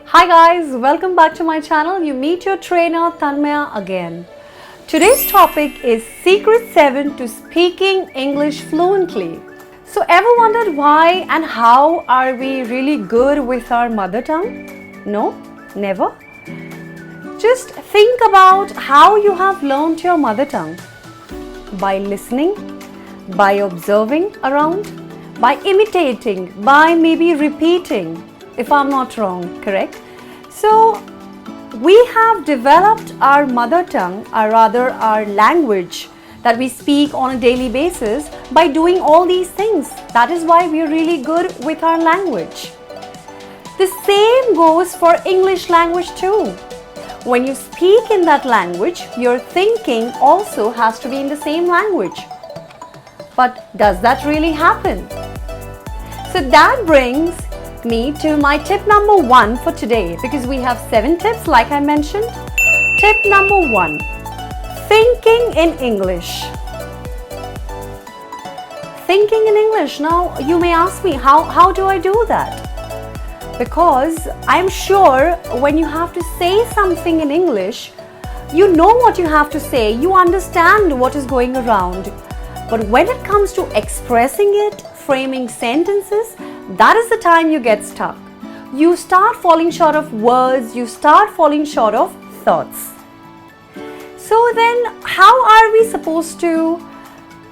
Hi guys, welcome back to my channel. You meet your trainer Tanmaya again. Today's topic is Secret 7 to Speaking English Fluently. So ever wondered why and how are we really good with our mother tongue? No? Never? Just think about how you have learned your mother tongue. By listening, by observing around, by imitating, by maybe repeating, if I'm not wrong, correct? So, we have developed our mother tongue, or rather our language that we speak on a daily basis by doing all these things. That is why we are really good with our language. The same goes for English language too. When you speak in that language, your thinking also has to be in the same language. But does that really happen? So that brings me to my tip number 1 for today, because we have 7 tips like I mentioned. Tip number 1, thinking in English. Thinking in English. Now you may ask me, how do I do that? Because I'm sure when you have to say something in English, you know what you have to say, you understand what is going around. But when it comes to expressing it, framing sentences, that is the time you get stuck. You start falling short of words, you start falling short of thoughts. So then, how are we supposed to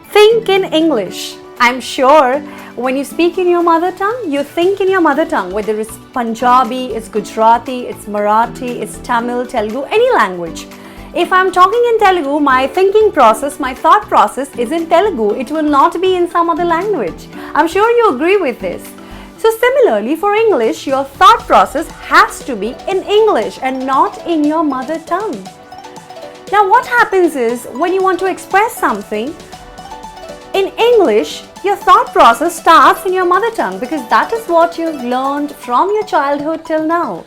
think in English? I'm sure when you speak in your mother tongue, you think in your mother tongue, whether it's Punjabi, it's Gujarati, it's Marathi, it's Tamil, Telugu, any language. If I'm talking in Telugu, my thinking process, my thought process is in Telugu. It will not be in some other language. I'm sure you agree with this. So similarly, for English, your thought process has to be in English and not in your mother tongue. Now what happens is, when you want to express something in English, your thought process starts in your mother tongue, because that is what you've learned from your childhood till now.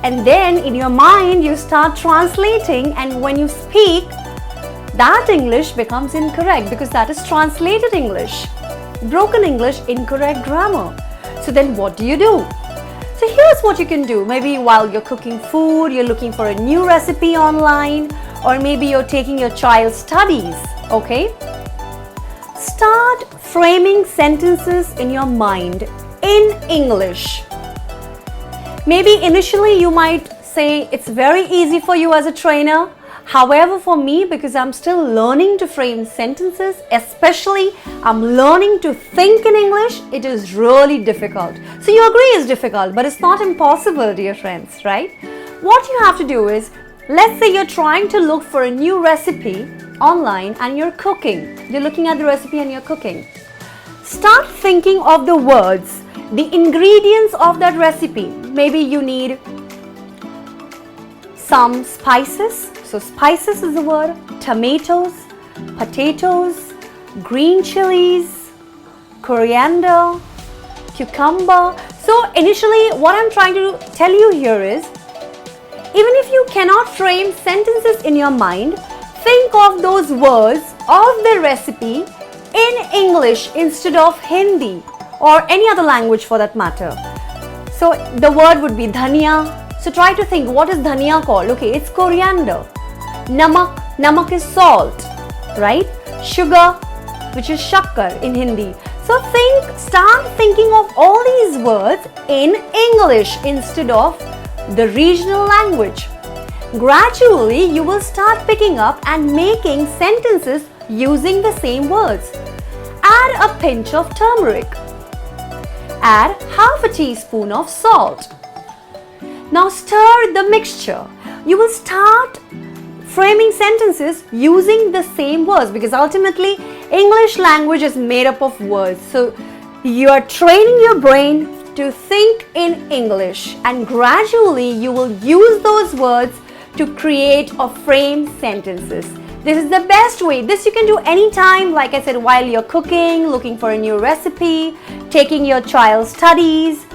And then in your mind you start translating, and when you speak, that English becomes incorrect because that is translated English. Broken English, incorrect grammar. So then what do? So here's what you can do. Maybe while you're cooking food, you're looking for a new recipe online, or maybe you're taking your child's studies, okay? Start framing sentences in your mind in English. Maybe initially you might say it's very easy for you as a trainer. However, for me, because I'm still learning to frame sentences, especially I'm learning to think in English, it is really difficult. So you agree it's difficult, but it's not impossible, dear friends, right? What you have to do is, let's say you're trying to look for a new recipe online and you're cooking. You're looking at the recipe and you're cooking. Start thinking of the words, the ingredients of that recipe. Maybe you need some spices. So spices is the word. Tomatoes, potatoes, green chilies, coriander, cucumber. So initially what I'm trying to tell you here is, even if you cannot frame sentences in your mind, think of those words of the recipe in English instead of Hindi or any other language for that matter. So the word would be dhania. So try to think, what is dhania called? Okay, it's coriander. Namak is salt, right? Sugar, which is shakkar in Hindi. So start thinking of all these words in English instead of the regional language. Gradually, you will start picking up and making sentences using the same words. Add a pinch of turmeric. Add half a teaspoon of salt. Now stir the mixture. You will start framing sentences using the same words, because ultimately English language is made up of words. So you are training your brain to think in English, and gradually you will use those words to create or frame sentences. This is the best way. This you can do anytime, like I said, while you're cooking, looking for a new recipe, taking your child's studies,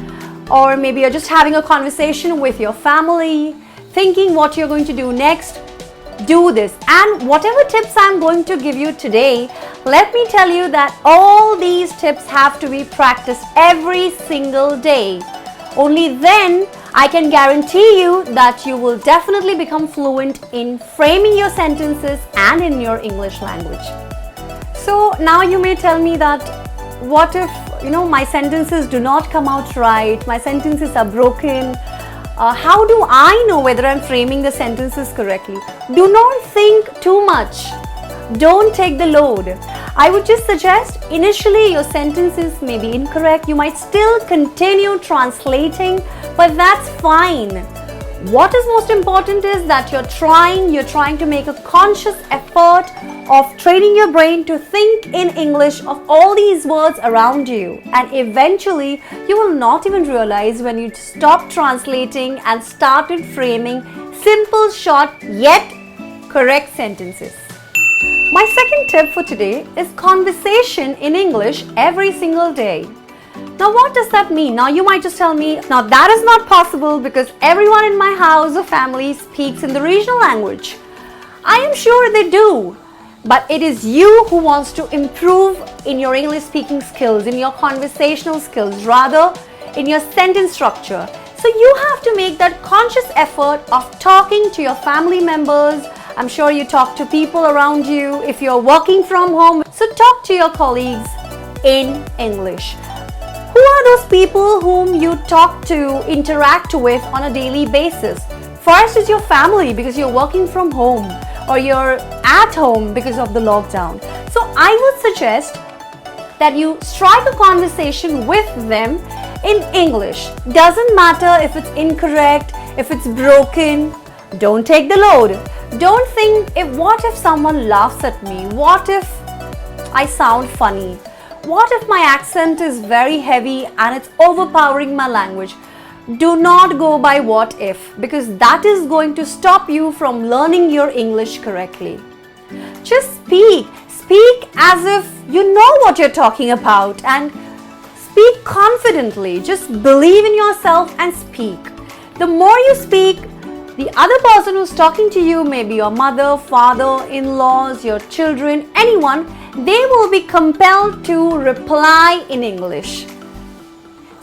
or maybe you're just having a conversation with your family, thinking what you're going to do next. Do this. And whatever tips I'm going to give you today, let me tell you that all these tips have to be practiced every single day. Only then I can guarantee you that you will definitely become fluent in framing your sentences and in your English language. So now you may tell me that what if, my sentences do not come out right, my sentences are broken. How do I know whether I'm framing the sentences correctly? Do not think too much. Don't take the load. I would just suggest initially your sentences may be incorrect. You might still continue translating, but that's fine. What is most important is that you're trying to make a conscious effort of training your brain to think in English of all these words around you, and eventually you will not even realize when you stop translating and started framing simple, short yet correct sentences. My second tip for today is conversation in English every single day. Now what does that mean? Now you might just tell me, now that is not possible because everyone in my house or family speaks in the regional language. I am sure they do, but it is you who wants to improve in your English speaking skills, in your conversational skills, rather in your sentence structure. So you have to make that conscious effort of talking to your family members. I'm sure you talk to people around you if you're working from home. So talk to your colleagues in English. Who are those people whom you talk to, interact with on a daily basis? First is your family because you're working from home or you're at home because of the lockdown. So I would suggest that you strike a conversation with them in English. Doesn't matter if it's incorrect, if it's broken, don't take the load. Don't think, what if someone laughs at me? What if I sound funny? What if my accent is very heavy and it's overpowering my language? Do not go by what if, because that is going to stop you from learning your English correctly. Just speak. Speak as if you know what you're talking about and speak confidently. Just believe in yourself and speak. The more you speak, the other person who's talking to you, maybe your mother, father, in-laws, your children, anyone, they will be compelled to reply in English.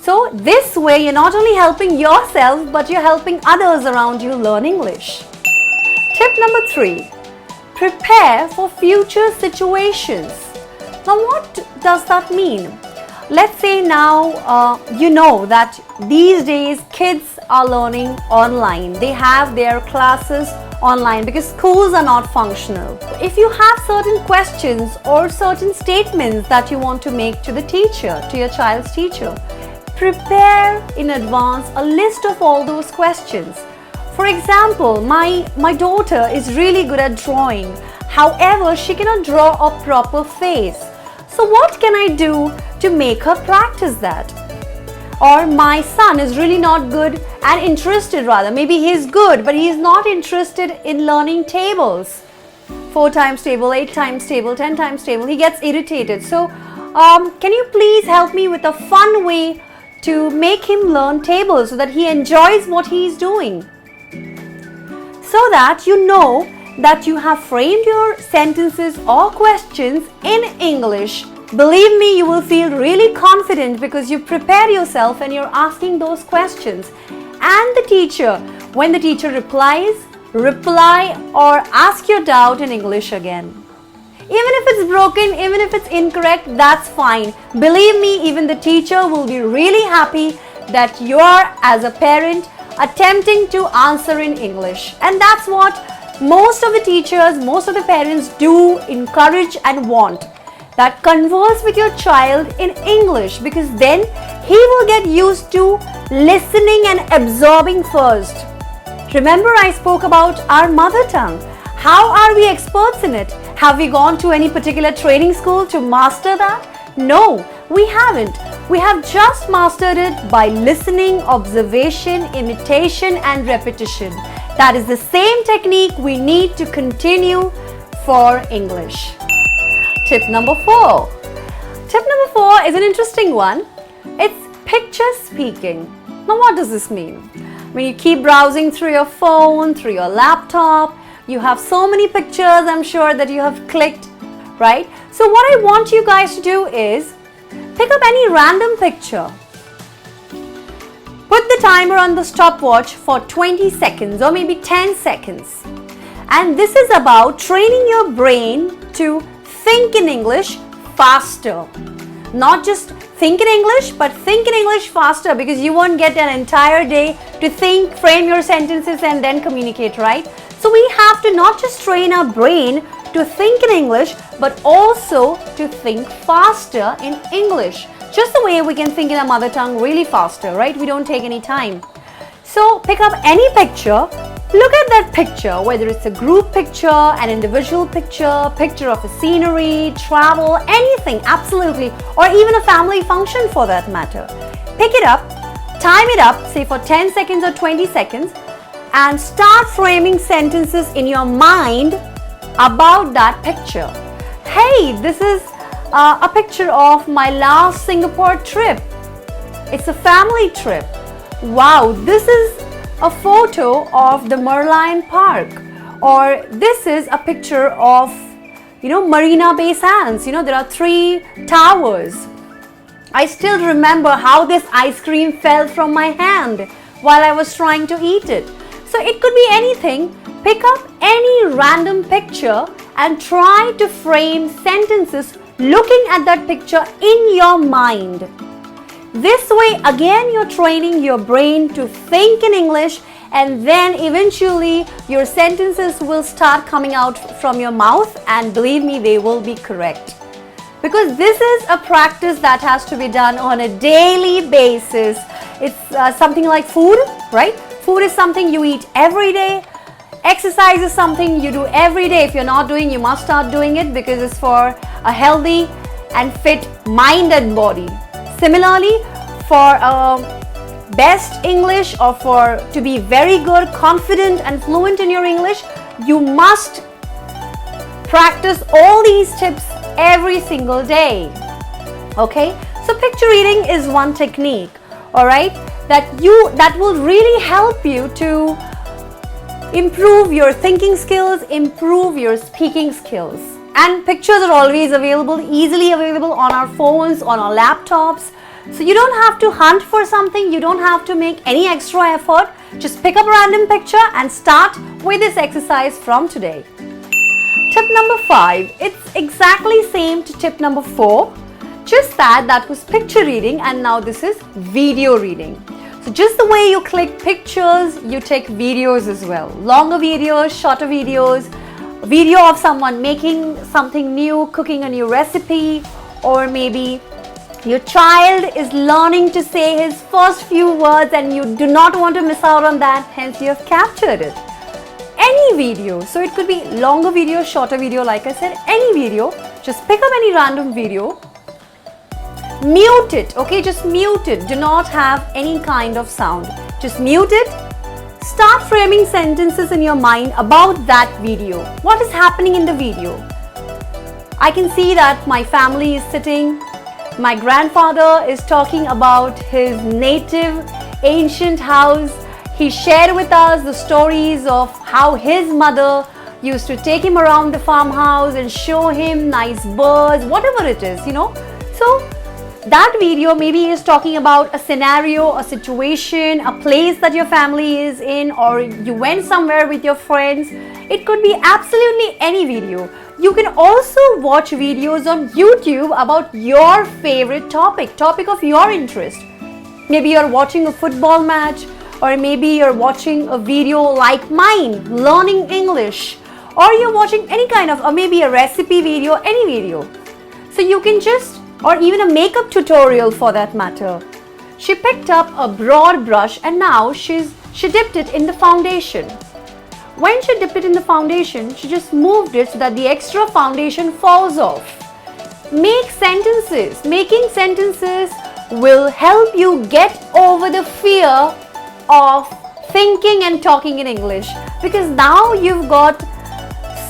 So this way you're not only helping yourself, but you're helping others around you learn English. Tip number 3, prepare for future situations. Now what does that mean? Let's say now you know that these days kids are learning online. They have their classes online because schools are not functional. If you have certain questions or certain statements that you want to make to the teacher, to your child's teacher, prepare in advance a list of all those questions. For example, my daughter is really good at drawing. However, she cannot draw a proper face. So what can I do to make her practice that? Or my son is really not good and interested rather. Maybe he's good, but he's not interested in learning tables. 4 times table, 8 times table, 10 times table. He gets irritated. So can you please help me with a fun way to make him learn tables so that he enjoys what he's doing? So that you know that you have framed your sentences or questions in English. Believe me, you will feel really confident because you prepare yourself and you're asking those questions. And the teacher, when the teacher replies, reply or ask your doubt in English again. Even if it's broken, even if it's incorrect, that's fine. Believe me, even the teacher will be really happy that you are, as a parent, attempting to answer in English. And that's what most of the teachers, most of the parents do encourage and want. That converse with your child in English, because then he will get used to listening and absorbing first. Remember, I spoke about our mother tongue. How are we experts in it? Have we gone to any particular training school to master that? No, we haven't. We have just mastered it by listening, observation, imitation and repetition. That is the same technique we need to continue for English. Tip number 4. Tip number 4 is an interesting one. It's picture speaking. Now what does this mean? When you keep browsing through your phone, through your laptop, you have so many pictures, I'm sure, that you have clicked, right? So what I want you guys to do is pick up any random picture. Put the timer on the stopwatch for 20 seconds or maybe 10 seconds. And this is about training your brain to think in English faster. Not just think in English, but think in English faster, because you won't get an entire day to think, frame your sentences and then communicate, right? So we have to not just train our brain to think in English, but also to think faster in English. Just the way we can think in our mother tongue really faster, right? We don't take any time. So pick up any picture, look at that picture, whether it's a group picture, an individual picture, picture of a scenery, travel, anything, absolutely, or even a family function for that matter. Pick it up, time it up, say for 10 seconds or 20 seconds, and start framing sentences in your mind about that picture. Hey, this is a picture of my last Singapore trip. It's a family trip. Wow, this is a photo of the Merlion Park, or this is a picture of, Marina Bay Sands. There are 3 towers. I still remember how this ice cream fell from my hand while I was trying to eat it. So it could be anything. Pick up any random picture and try to frame sentences looking at that picture in your mind. This way, again, you're training your brain to think in English, and then eventually your sentences will start coming out from your mouth, and believe me, they will be correct. Because this is a practice that has to be done on a daily basis. It's something like food, right? Food is something you eat every day. Exercise is something you do every day. If you're not doing, you must start doing it, because it's for a healthy and fit mind and body. Similarly, for best English, or to be very good, confident and fluent in your English, you must practice all these tips every single day. Okay? So picture reading is one technique, all right, that will really help you to improve your thinking skills, improve your speaking skills. And pictures are always available, easily available on our phones, on our laptops. So you don't have to hunt for something, you don't have to make any extra effort. Just pick up a random picture and start with this exercise from today. Tip number 5, it's exactly same to tip number 4, just that was picture reading, and now this is video reading. So just the way you click pictures, you take videos as well. Longer videos, shorter videos, video of someone making something new, cooking a new recipe, or maybe your child is learning to say his first few words and you do not want to miss out on that, hence you have captured it. Any video, so it could be longer video, shorter video, like I said, any video, just pick up any random video, mute it, okay, just mute it, do not have any kind of sound, just mute it. Start framing sentences in your mind about that video. What is happening in the video? I can see that my family is sitting. My grandfather is talking about his native ancient house. He shared with us the stories of how his mother used to take him around the farmhouse and show him nice birds, whatever it is, So that video maybe is talking about a scenario, a situation, a place that your family is in, or you went somewhere with your friends. It could be absolutely any video. You can also watch videos on YouTube about your favorite topic of your interest. Maybe you're watching a football match, or maybe you're watching a video like mine, learning English, or you're watching any kind of, or maybe a recipe video, any video. So you can or even a makeup tutorial for that matter. She picked up a broad brush and now she dipped it in the foundation. When she dipped it in the foundation, she just moved it so that the extra foundation falls off. Make sentences. Making sentences will help you get over the fear of thinking and talking in English, because now you've got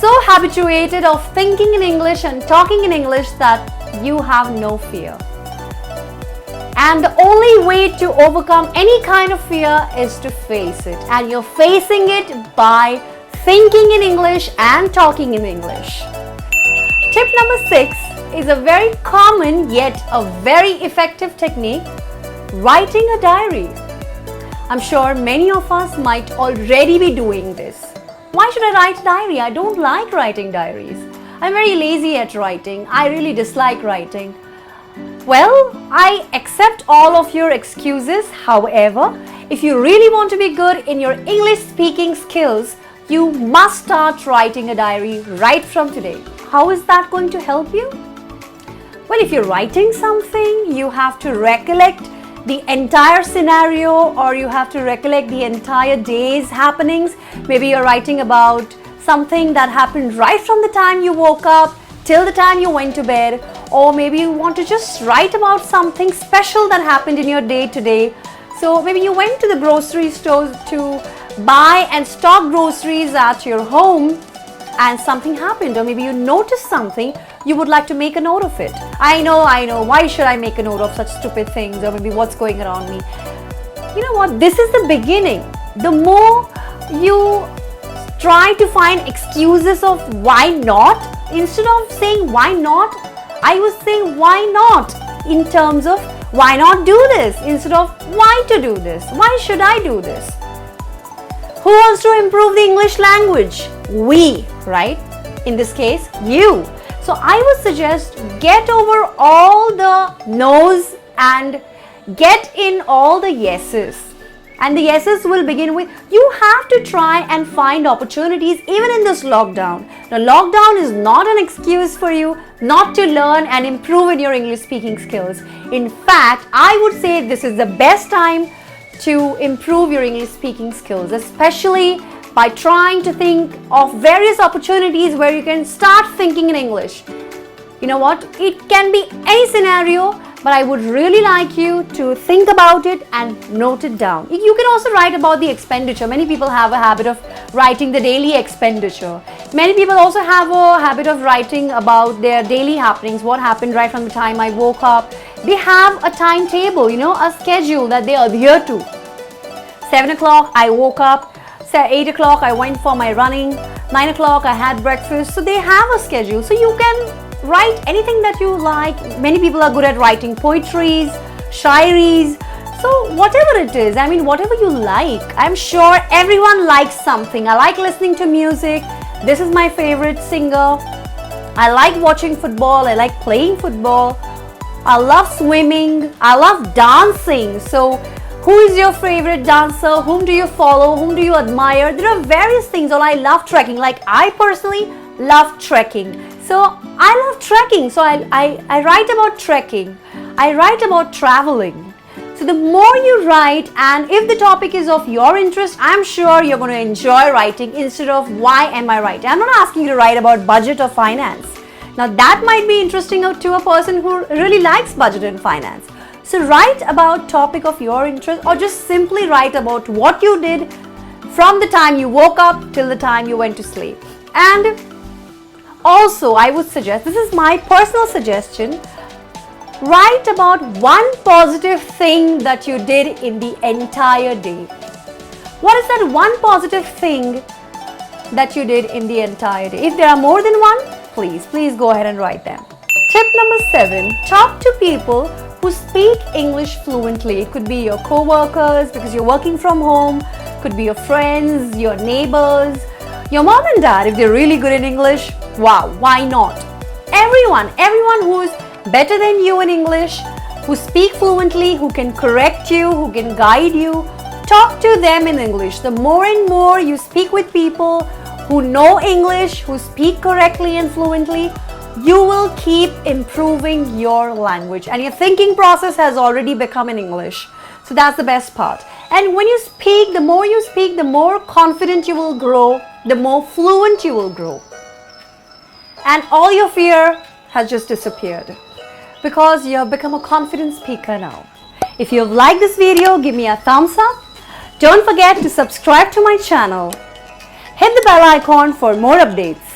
so habituated of thinking in English and talking in English that you have no fear. And the only way to overcome any kind of fear is to face it. And you're facing it by thinking in English and talking in English. Tip number 6 is a very common yet a very effective technique: writing a diary. I'm sure many of us might already be doing this. Why should I write a diary? I don't like writing diaries. I'm very lazy at writing. I really dislike writing. Well, I accept all of your excuses. However, if you really want to be good in your English speaking skills, you must start writing a diary right from today. How is that going to help you? Well, if you're writing something, you have to recollect the entire scenario, or you have to recollect the entire day's happenings. Maybe you're writing about something that happened right from the time you woke up till the time you went to bed, or maybe you want to just write about something special that happened in your day today. So maybe you went to the grocery store to buy and stock groceries at your home and something happened, or maybe you noticed something, you would like to make a note of it. I know, why should I make a note of such stupid things, or maybe what's going around me? You know what, this is the beginning. The more you try to find excuses of why not, instead of saying why not, I was saying why not in terms of why not do this, instead of why to do this, why should I do this? Who wants to improve the English language? We, right? In this case, you. So I would suggest get over all the no's and get in all the yeses. And the yeses will begin with, you have to try and find opportunities even in this lockdown. Now, lockdown is not an excuse for you not to learn and improve in your English speaking skills. In fact, I would say this is the best time to improve your English speaking skills, especially by trying to think of various opportunities where you can start thinking in English. You know what? It can be any scenario, but I would really like you to think about it and note it down. You can also write about the expenditure. Many people have a habit of writing the daily expenditure. Many people also have a habit of writing about their daily happenings, what happened right from the time I woke up. They have a timetable, a schedule that they adhere to. 7 o'clock, I woke up. 8 o'clock, I went for my running. 9 o'clock, I had breakfast. So they have a schedule. So you can write anything that you like. Many people are good at writing poetries, shairis. So whatever it is, whatever you like. I'm sure everyone likes something. I like listening to music. This is my favorite singer. I like watching football. I like playing football. I love swimming. I love dancing. So who is your favorite dancer? Whom do you follow? Whom do you admire? There are various things. Or I love trekking. Like I personally love trekking. So I love trekking. So I write about trekking. I write about traveling. So the more you write, and if the topic is of your interest, I'm sure you're going to enjoy writing instead of why am I writing. I'm not asking you to write about budget or finance. Now that might be interesting to a person who really likes budget and finance. So write about topic of your interest, or just simply write about what you did from the time you woke up till the time you went to sleep. And also I would suggest, this is my personal suggestion, write about one positive thing that you did in the entire day. What is that one positive thing that you did in the entire day? If there are more than one, please go ahead and write them. Tip number 7, talk to people who speak English fluently. It could be your co-workers because you're working from home, could be your friends, your neighbors, your mom and dad if they're really good in English. Wow, why not? Everyone who's better than you in English, who speak fluently, who can correct you, who can guide you, talk to them in English. The more and more you speak with people who know English, who speak correctly and fluently, you will keep improving your language, and your thinking process has already become in English. So that's the best part. And when you speak, the more you speak, the more confident you will grow, the more fluent you will grow. And all your fear has just disappeared because you have become a confident speaker now. If you have liked this video, give me a thumbs up. Don't forget to subscribe to my channel. Hit the bell icon for more updates.